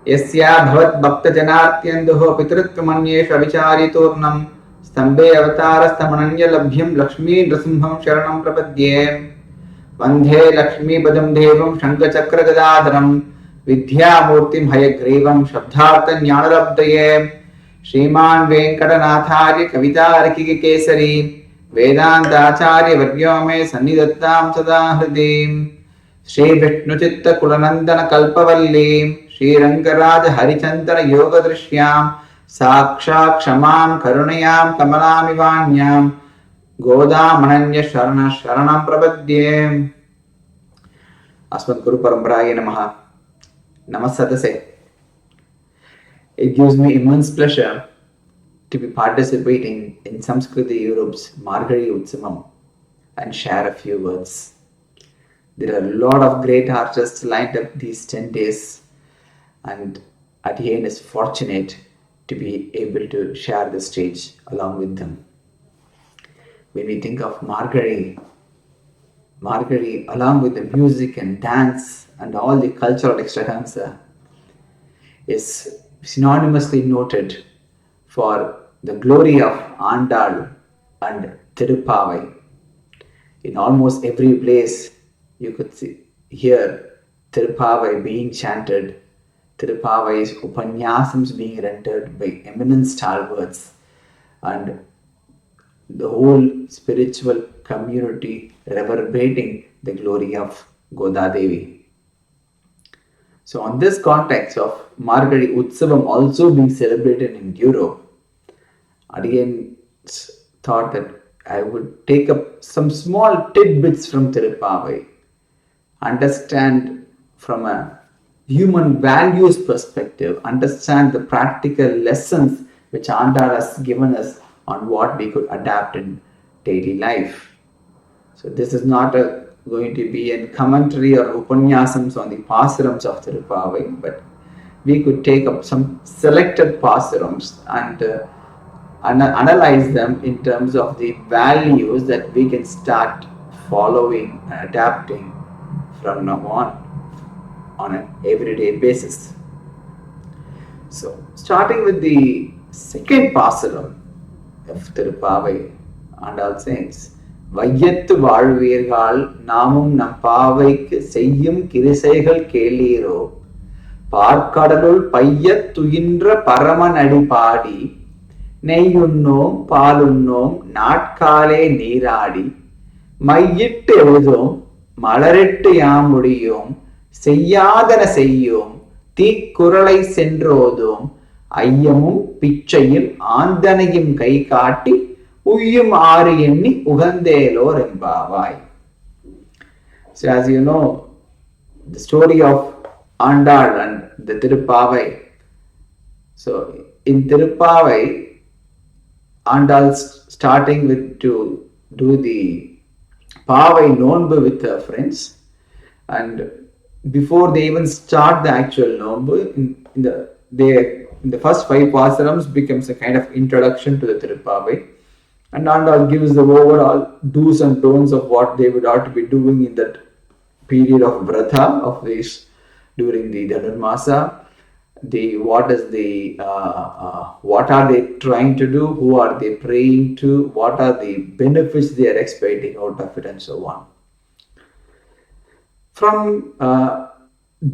यस्या भवत् भक्त जनार्त्यन्दुः पितृत्वमन्येष विचारितोर्णम् स्तम्भे अवतारस्तमनन्य लभ्यं लक्ष्मी नृसिंहं शरणं प्रपद्ये वन्दे लक्ष्मीपदं देवं शङ्खचक्रगदाधरं विद्यामूर्तिं हयग्रीवं शब्दार्थज्ञानलब्धये श्रीमान् वेङ्कटनाथार्य कवितार्किककेसरी वेदान्ताचार्यवर्यो मे सन्निधत्तां सदा हृदि श्रीविष्णुचित्तकुलनन्दनकल्पवल्लीं श्रीरङ्गराजहरिचन्दनयोगदृश्यां साक्षात् क्षमां करुणयां कमलामिवान्यां गोदामनन्य शरणं प्रपद्ये। अस्मद्गुरुपरम्परायै नमः। नमस्सदसे। It gives me immense pleasure to be participating in Samskriti Europe's Margazhi Utsavam and share a few words. There are a lot of great artists lined up these 10 days, and Adiyan is fortunate to be able to share the stage along with them. When we think of Margazhi along with the music and dance and all the cultural extravaganza is synonymously noted for the glory of Andal and Thiruppavai. In almost every place you could hear Tiruppavai being chanted, Tiruppavai's Upanyasams being rendered by eminent stalwarts, and the whole spiritual community reverberating the glory of Godadevi. So on this context of Margazhi Utsavam also being celebrated in Europe, again thought that I would take up some small tidbits from Tiruppavai, understand from a human values perspective, understand the practical lessons which Andal has given us on what we could adapt in daily life. So this is not going to be a commentary or upanyasams on the pasarams of Tiruppavai, but we could take up some selected pasarams and analyze them in terms of the values that we can start following and adapting from now on an everyday basis. So starting with the second pasaram of Tiruppavai, Andal says, வையத்து வாழ்வீர்கள் நாமும் நம் பாவைக்கு செய்யும் கிரிசைகள் கேளீரோ பார்க்கடலுள் பையத் துயின்ற பரமனடி பாடி நெய்யுண்ணோம் பாலுண்ணோம் நாட்காலே நீராடி மையிட்டு எழுதோம் மலரிட்டு யாமுடியோம் செய்யாதன செய்யோம் தீக்குறளை சென்றோதோம் ஐயமும் பிச்சையில் ஆந்தனையும் கை காட்டி உய்யும் ஆறு எண்ணி உகந்தேலோர் எம்பாவாய். So as you know, the story of Andal and the Tiruppavai. So in Tiruppavai, Andal starting with to do the Pavai Nonbu with her friends, and before they even start the actual Nonbu, in the first 5 pasarams becomes a kind of introduction to the Tiruppavai. And Andal gives the overall do's and don'ts of what they would have to be doing in that period of Vratha of this during the Dhanurmasa. What are they trying to do? Who are they praying to? What are the benefits they are expecting out of it, and so on. From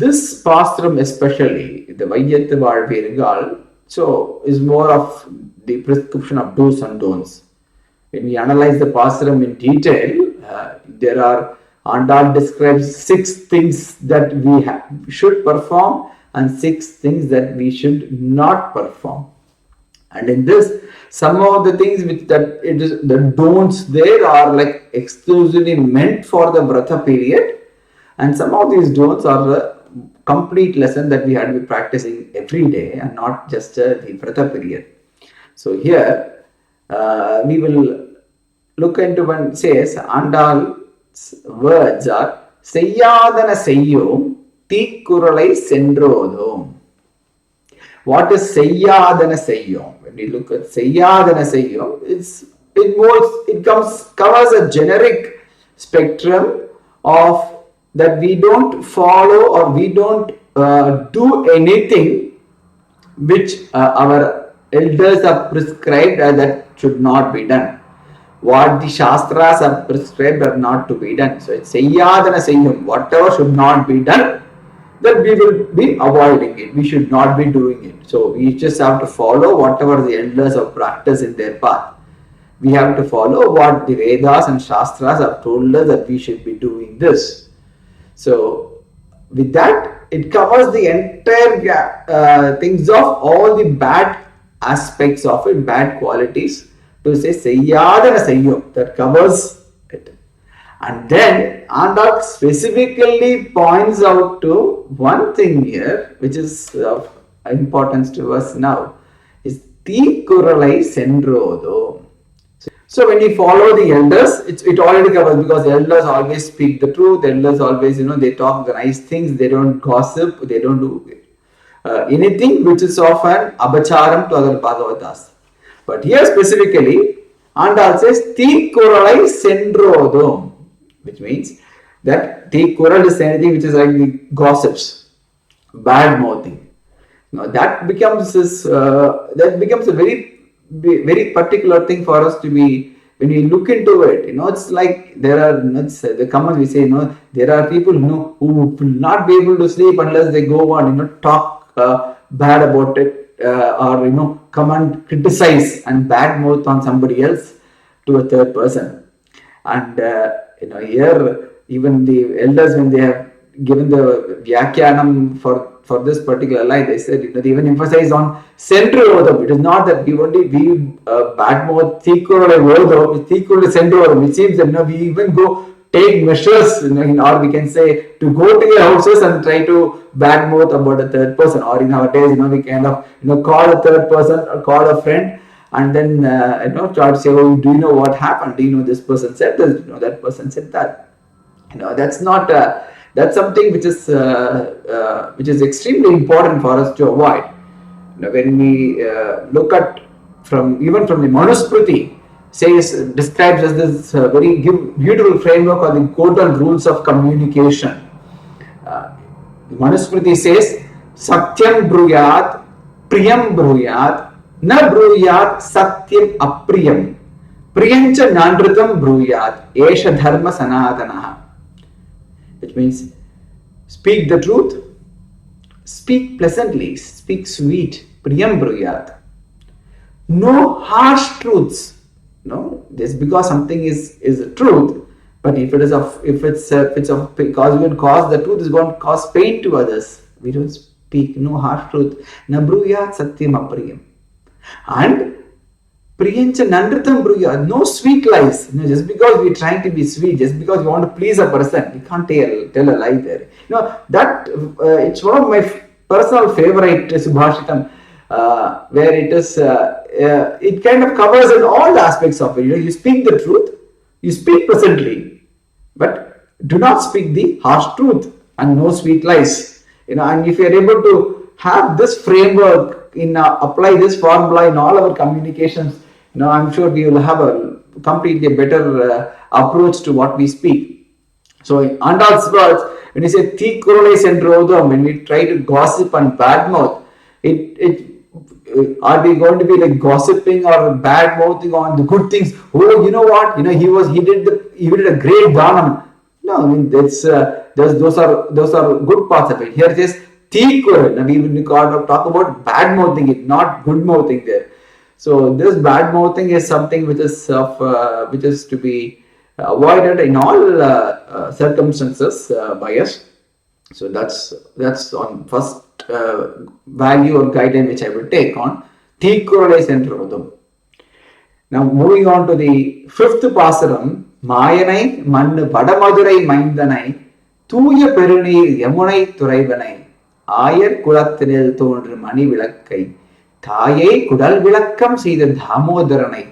this pastram especially, the Vayyathu Vaalvirgal, so is more of the prescription of do's and don'ts. When we analyze the pasaram in detail, there are, Andal describes 6 things that we should perform and 6 things that we should not perform. And in this, some of the things which that it is the don'ts there are like exclusively meant for the Vratha period, and some of these don'ts are the complete lesson that we had to be practicing every day and not just the Vratha period. So here we will look into when it says Andal's words are Seyyadana Seyyom Tikkuralai Sendrodom. What is Seyyadana Seyyom? When we look at Seyyadana Seyyom, it covers a generic spectrum of that we don't follow or we don't do anything which our elders have prescribed that should not be done. What the Shastras have prescribed are not to be done. So it's Seyyadana Seyyum. Whatever should not be done, then we will be avoiding it. We should not be doing it. So we just have to follow whatever the elders have practiced in their path. We have to follow what the Vedas and Shastras have told us that we should be doing this. So with that, it covers the entire things of all the bad aspects of it, bad qualities. To say Seyyadana Seyyum, that covers it. And then Andal specifically points out to one thing here, which is of importance to us now, is Tikuralai Sendrodo. So when you follow the elders, it already covers, because the elders always speak the truth. The elders always, they talk the nice things. They don't gossip. They don't do anything which is of an abacharam to other Bhagavatas. But here specifically, Andal says Tikuralai Sendrodom, which means that Tikural is anything which is like the gossips, bad mouthing. Now that becomes a very particular thing for us to be, when we look into it. It's like there are, the comments we say, there are people who will not be able to sleep unless they go on, talk bad about it. Or come and criticize and badmouth on somebody else to a third person. And here even the elders, when they have given the Vyakhyanam for this particular line, they said, they even emphasize on Sendrodam. It is not that we only badmouth Tikuralai Vodam, Tikuralai Sendrodam. It seems that we even go take measures, or we can say, to go to your houses and try to badmouth about a third person. Or in nowadays, we kind of, call a third person or call a friend, and then, try to say, oh, do you know what happened? Do you know this person said this? That person said that. That's not, that's something which is extremely important for us to avoid. When we look at even from the Manusmriti, describes as this very beautiful framework or the golden rules of communication. Manusmriti says, Satyam bruyat, priyam bruyat, na bruyat satyam apriyam, priyancha nandritam bruyat, esha dharma sanatanaha. Which means, speak the truth, speak pleasantly, speak sweet, priyam bruyat. No harsh truths. Just because something is a truth, but if it's because we will cause, the truth is going to cause pain to others, we don't speak no harsh truth. Na bruyat satyam apriyam. And priyancha nandritam bruyat, no sweet lies. Just because we're trying to be sweet, just because we want to please a person, we can't tell a lie there. That it's one of my personal favorite Subhashitam, where it is. It kind of covers in all the aspects of it. You speak the truth, you speak pleasantly, but do not speak the harsh truth and no sweet lies. And if you are able to have this framework apply this formula in all our communications, I'm sure we will have a completely better approach to what we speak. So in Andal's words, when you say Tikuralai Sendrodam, when we try to gossip and badmouth, are we going to be like gossiping or bad mouthing on the good things? Oh, you know what? He did a great dhanam. No, I mean those are good parts of it. Here it says Tikural. Now we talk about bad mouthing it, not good mouthing there. So this bad mouthing is something which is to be avoided in all circumstances by us. So that's on first value or guidance which I will take on Tikuralai Sendrodam. Now moving on to the fifth pasaram, Mayanai Mannu Vadamadurai Maindanai Thuya Perunir Yamunai Thuraivanai Ayar Kulathinil Thondru Mani Vilakkai Thayai Kudal Vilakkam Seida Damodaranai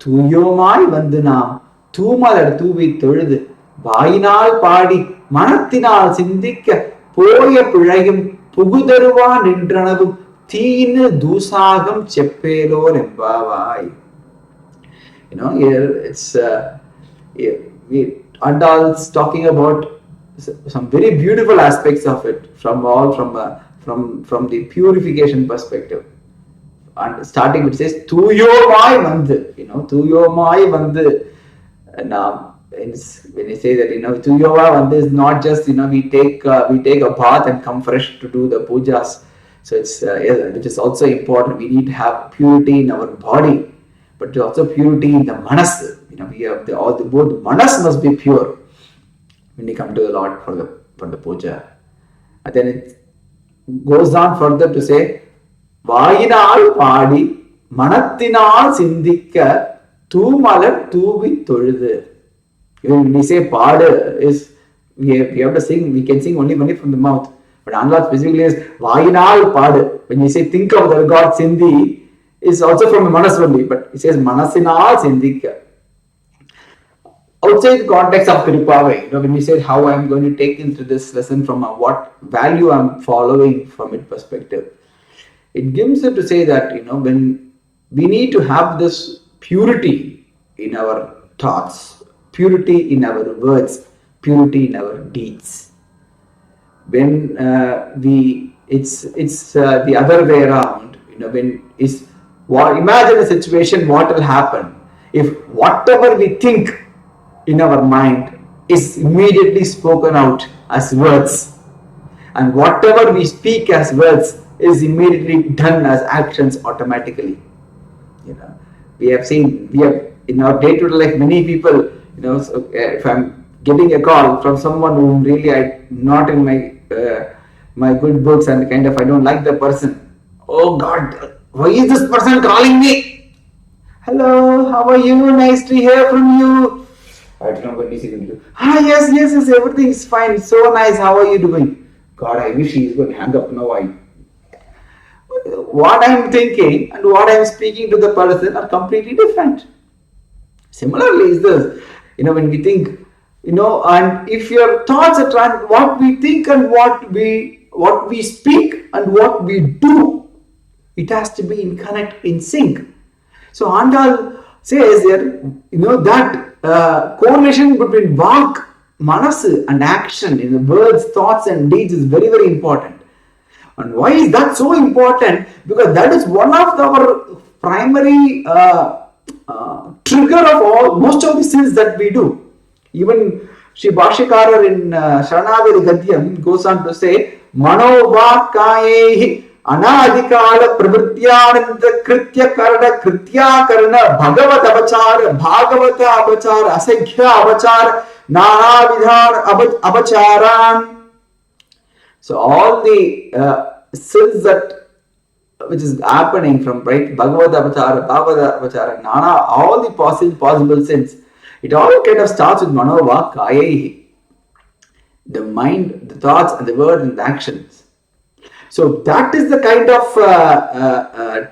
Thuyomai Vandu Naam Thumadar Thuvi Thozhudu Vaayinal Paadi Manathinal Sindhikka Poya Pizhayum Pugudaruvan Indranavum Theen Dusagam Cheppelor Embavai. Here it's adults talking about some very beautiful aspects of it from the purification perspective. And starting it says Thuyomai Vandu, Thuyomai Vandu. And when you say that, Thuyomai Vandu is not just, we take a bath and come fresh to do the pujas. So it's which is also important. We need to have purity in our body, but also purity in the manas. We have both manas must be pure when you come to the Lord for the puja. And then it goes on further to say, Vayinal Padi Manathinal Sindhikka Thumalar Thuvi Thozhudu. When we say Pada is we have to sing, we can sing only from the mouth. But Anla specifically is Vayinal Padu. When you say think of the god Sindhi, is also from the Manas only, but it says Manasinal Sindhikka. Outside the context of Thiruppavai, when we said how I am going to take into this lesson from what value I am following from its perspective, it gives it to say that when we need to have this purity in our thoughts, purity in our words, purity in our deeds. When it's the other way around, imagine a situation, what will happen if whatever we think in our mind is immediately spoken out as words, and whatever we speak as words is immediately done as actions automatically. We have in our day-to-day life, many people, so if I'm getting a call from someone whom really I not in my good books, and kind of I don't like the person. Oh God, why is this person calling me? Hello, how are you? Nice to hear from you. I don't know what he's going to do. Yes, everything is fine. So nice. How are you doing? God, I wish he's going to hang up now. What I'm thinking and what I'm speaking to the person are completely different. Similarly, is this, when we think, and if your thoughts are what we think and what we speak and what we do, it has to be in sync. So Andal says there, that correlation between vak, manas and action in the words, thoughts and deeds is very, very important. And why is that so important? Because that is one of our primary trigger of most of the sins that we do. Even Sri Bhashyakarar in Sharanagati Gadyam goes on to say, Mano Vakayehi Anadikala Pravrityananda Kritya Karana Kritya Karana Bhagavat Abachara Bhagavata Abachara Asakhya Abachara Nana Vidhar Abacharan. So all the sins which is happening from Bhagavad Abachara, Bhagavad Abachara, Nana, all the possible sins, it all kind of starts with Manova Kayehi, the mind, the thoughts and the words and the actions. So that is the kind of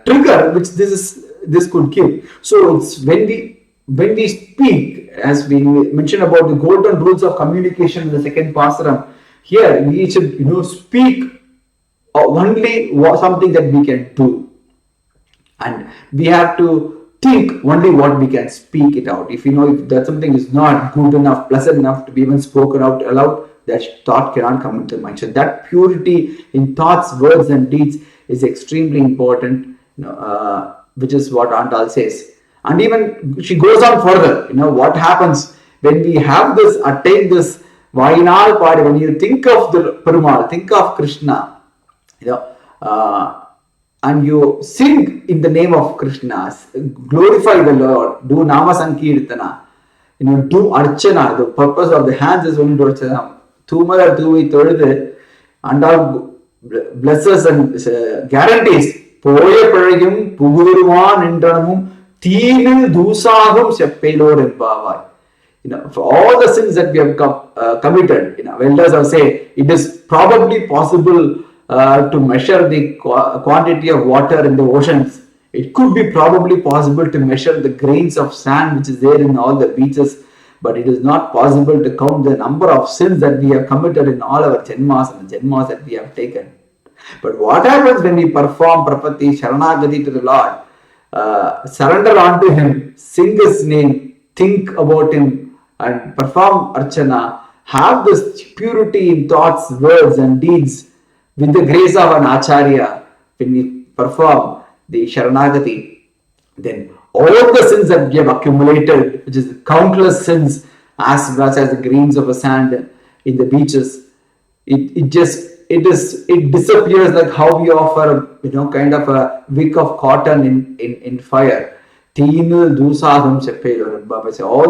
trigger which this could give. So it's when we speak, as we mentioned about the golden rules of communication in the second pasaram, here we should speak only something that we can do, and we have to think only what we can speak it out. If that something is not good enough, pleasant enough to be even spoken out aloud, that thought cannot come into the mind. So that purity in thoughts, words and deeds is extremely important, which is what Andal says. And even she goes on further, what happens when we have this, attain this Vayinal Padi, when you think of the Perumal, think of Krishna, and you sing in the name of Krishna, glorify the Lord, do Nama Sankirtana, do Archana. The purpose of the hands is only to Archana. Thumala Thuvi Thozhudu, and our blesses and guarantees, Poya Paragum, Puguruvan Indranum, Thinu Dusahum Seppelo Rembavai. For all the sins that we have committed, elders have said it is probably possible to measure the quantity of water in the oceans. It could be probably possible to measure the grains of sand which is there in all the beaches, but it is not possible to count the number of sins that we have committed in all our janmas and the janmas that we have taken. But what happens when we perform prapatti, sharanagati to the Lord, surrender unto Him, sing His name, think about Him, and perform archana, have this purity in thoughts, words, and deeds with the grace of an Acharya when we perform the Sharanagati, then all the sins that we have accumulated, which is countless sins, as much as the grains of a sand in the beaches, it disappears like how we offer kind of a wick of cotton in fire. All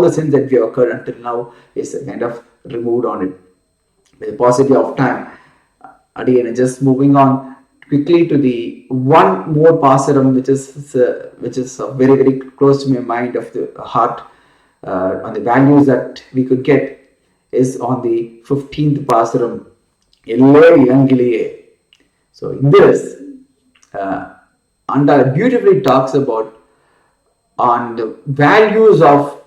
the sins that we occurred until now is kind of removed on it with the paucity of time. Again, just moving on quickly to the one more pasaram, which is very very close to my mind of the heart, on the values that we could get, is on the 15th pasaram. So in this, Anda beautifully talks about on the values of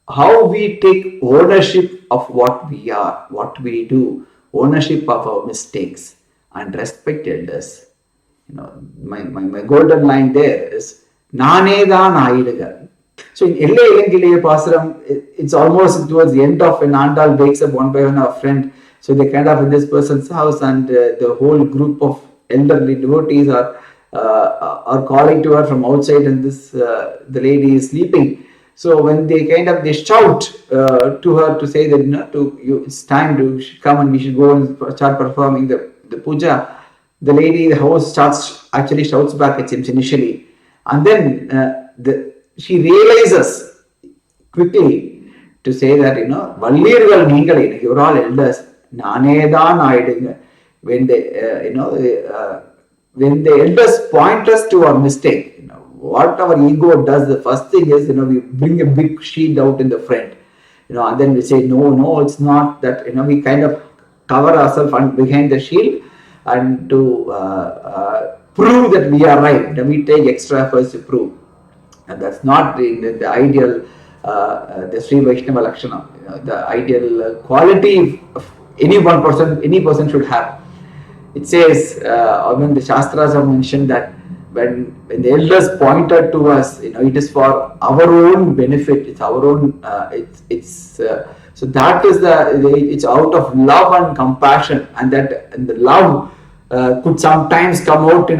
how we take ownership of what we are, what we do, ownership of our mistakes, and respect elders. My golden line there is Nane daan aiduga. So in Elle Ilangiliye Pasaram, it's almost towards the end of when Andal wakes up one by one a friend. So they kind of in this person's house, and the whole group of elderly devotees are calling to her from outside, and the lady is sleeping. So when they shout to her to say that it's time to come and we should go and start performing the puja. The lady, the host actually shouts back at him initially, and then she realizes quickly to say that Vallirgal Ningale, you're all elders. Nanedan Aidinga. When when the elders point us to our mistake, what our ego does, the first thing is we bring a big shield out in the front, and then we say no, it's not that. We kind of cover ourselves behind the shield, and to prove that we are right. We take extra efforts to prove. And that's not the ideal, the Sri Vaishnava Lakshana, the ideal quality of any person should have. It says, when the Shastras have mentioned that when the elders pointed to us, it is for our own benefit, it's our own, so that is it's out of love and compassion, and the love could sometimes come out in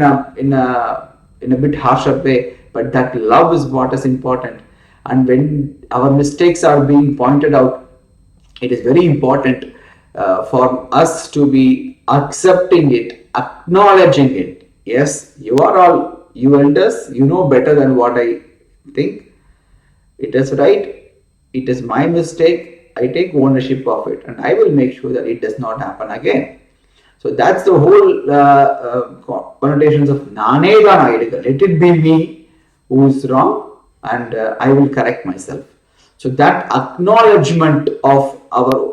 a bit harsher way. But that love is what is important. And when our mistakes are being pointed out, it is very important for us to be accepting it, acknowledging it. Yes, you elders, you know better than what I think. It is right. It is my mistake. I take ownership of it, and I will make sure that it does not happen again. So that's the whole connotations of Naneda Naidiga. Let it be me who is wrong, and I will correct myself. So that acknowledgement of our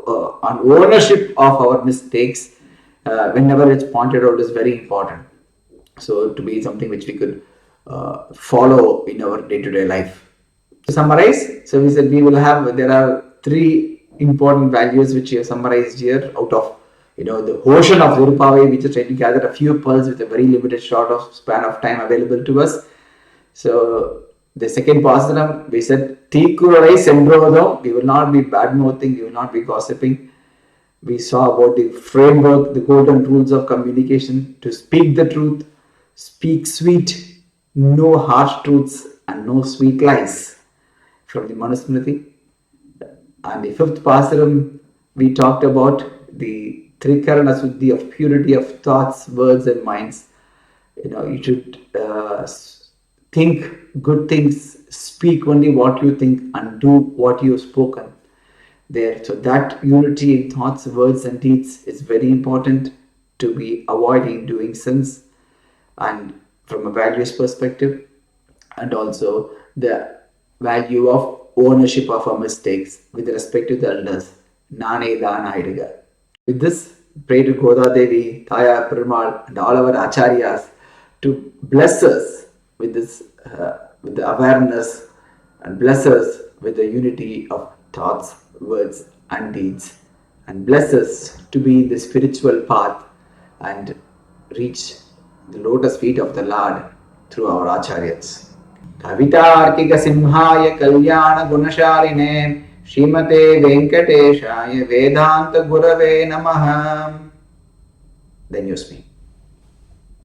ownership of our mistakes, whenever it's pointed out, is very important. So to be something which we could follow in our day-to-day life. To summarize, so we said there are three important values which we have summarized here out of the ocean of Thiruppavai. We just try to gather a few pearls with a very limited span of time available to us. So the second pasaram, we said, Thikurai Sembrodom, we will not be bad-mouthing, we will not be gossiping. We saw about the framework, the golden rules of communication, to speak the truth, speak sweet, no harsh truths and no sweet lies, from the Manusmriti. And the fifth pasaram, we talked about the Trikarana Suddhi of purity of thoughts, words and minds. You should think good things, speak only what you think, and do what you have spoken there. So that unity in thoughts, words and deeds is very important to be avoiding doing sins, and from a values perspective, and also the value of ownership of our mistakes with respect to the elders. Nane dana iduga. With this, pray to Goda Devi, Thaya Perumal, and all our acharyas to bless us with this, with the awareness, and bless us with the unity of thoughts, words, and deeds, and bless us to be in the spiritual path and reach the lotus feet of the Lord through our acharyas. Kavitarkika Simhaya Kalyana Gunashaline Srimate Venkateshaya Vedanta Gurave Namaha. Then you speak.